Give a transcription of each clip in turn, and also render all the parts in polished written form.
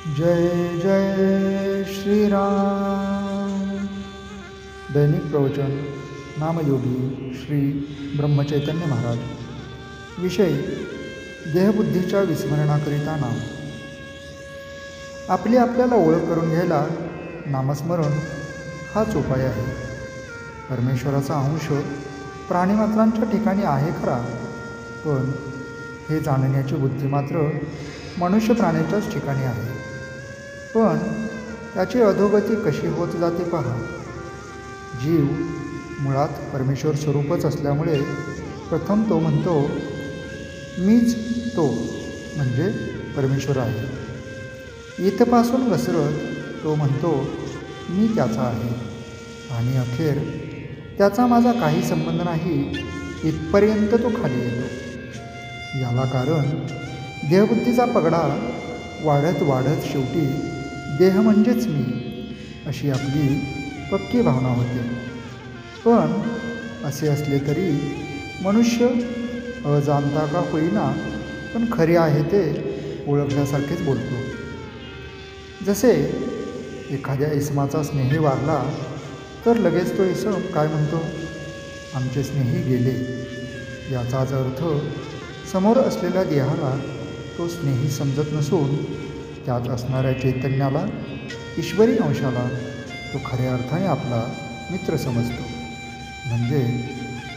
जय जय श्रीराम। दैनिक प्रवचन नामयोगी श्री ब्रह्मचैतन्य महाराज। विषय देहबुद्धीच्या विस्मरणाकरिता नाम। आपली आपल्याला ओळख करून घ्यायला नामस्मरण हाच उपाय आहे। परमेश्वराचा अंश प्राणीमात्रांच्या ठिकाणी आहे खरा, पण हे जाणण्याची बुद्धी मात्र मनुष्य प्राण्याच्याच ठिकाणी आहे। पण त्याची अधोगती कशी होत जाते पहा। जीव मुळात परमेश्वर स्वरूपच असल्यामुळे प्रथम तो म्हणतो मीच तो म्हणजे परमेश्वर आहे। इथपासून घसरत तो म्हणतो मी त्याचा आहे, आणि अखेर त्याचा माझा काही संबंध नाही इथपर्यंत तो खाली येतो। याला कारण देहबुद्धीचा पगडा वाढत वाढत शेवटी देह म्हणजेच मी अशी आपली पक्की भावना होते। पण असे असले तरी मनुष्य अजाणता का होईना पण खरे आहे ते ओळखल्यासारखेच बोलतो। जसे एखाद्या इसमाचा स्नेही वारला तर लगेच तो इसम काय म्हणतो, आमचे स्नेही गेले। याचाच अर्थ समोर असलेल्या देहाला तो स्नेही समजत नसून त्यात असणाऱ्या चैतन्याला, ईश्वरी अंशाला तो खऱ्या अर्थाने आपला मित्र समजतो। म्हणजे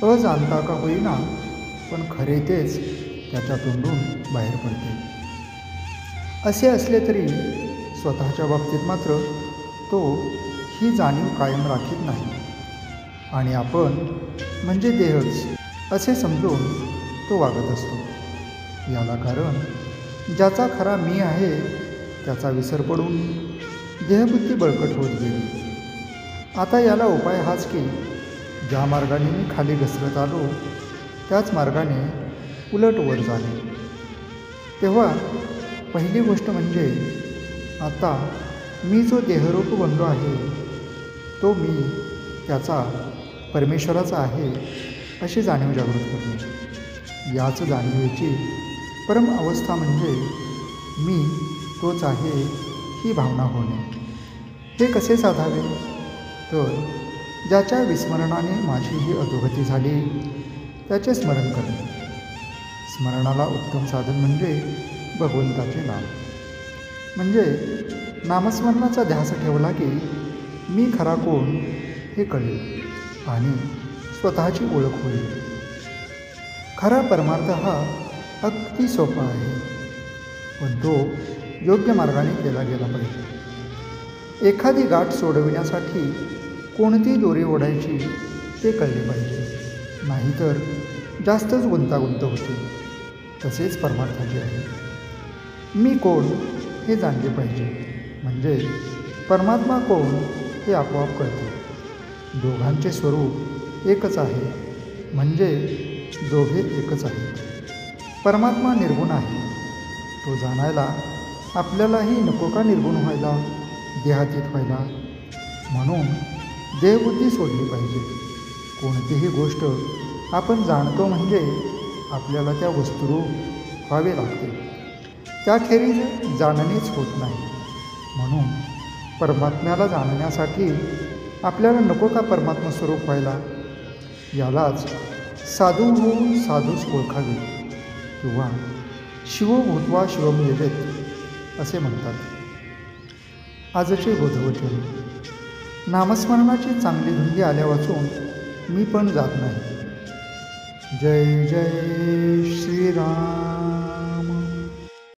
अजाणता का होईना पण खरे तेच त्याच्या तोंडून बाहेर पडते। असे असले तरी स्वतःच्या बाबतीत मात्र तो ही जाणीव कायम राखीत नाही, आणि आपण म्हणजे देहच असे समजून तो वागत असतो। याला कारण ज्याचा खरा मी आहे त्याचा विसर पडून देहबुद्धी बळकट होत गेली। आता याला उपाय हाच की ज्या मार्गाने मी खाली घसरत आलो त्याच मार्गाने उलट वर झाले। तेव्हा पहिली गोष्ट म्हणजे आता मी जो देहरूप बनलो आहे तो मी त्याचा परमेश्वराचा आहे अशी जाणीव जागृत करणे। याच जाणीवेची परम अवस्था म्हणजे मी तोच आहे ही भावना होणे। हे कसे साधावे तर ज्याच्या विस्मरणाने माझी ही अधोगती झाली त्याचे स्मरण करणे। स्मरणाला उत्तम साधन म्हणजे भगवंताचे नाम। म्हणजे नामस्मरणाचा ध्यास ठेवला की मी खरा कोण हे कळेल आणि स्वतःची ओळख होईल। खरा परमार्थ हा अगदी सोपा आहे, पण तो योग्य मार्गाने केला गेला पाहिजे। एखादी गाठ सोडविण्यासाठी कोणती दोरी ओढायची ते कळले पाहिजे, नाहीतर जास्तच गुंतागुंत होते। तसेच परमार्थाचे आहे, मी कोण हे जाणले पाहिजे, म्हणजे परमात्मा कोण हे आपोआप कळते। दोघांचे स्वरूप एकच आहे, म्हणजे दोघे एकच आहेत। परमात्मा निर्गुण आहे, तो जाणायला आपल्यालाही नको का निर्गुण व्हायला, देहातीत व्हायला। म्हणून देहबुद्धी सोडली पाहिजे। कोणतीही गोष्ट आपण जाणतो म्हणजे आपल्याला त्या वस्तुरूप व्हावे लागते, त्याखेरीज जाणणेच होत नाही। म्हणून परमात्म्याला जाणण्यासाठी आपल्याला नको का परमात्मा स्वरूप व्हायला। यालाच साधू होऊन साधूच ओळखावे किंवा शिवो भूत्वा शिवम यजेत असे म्हणतात। आजचे बोधवचन। नामस्मरणाची चांगली धुंदी आल्या वाचून मी पण जात नाही। जय जय श्रीराम।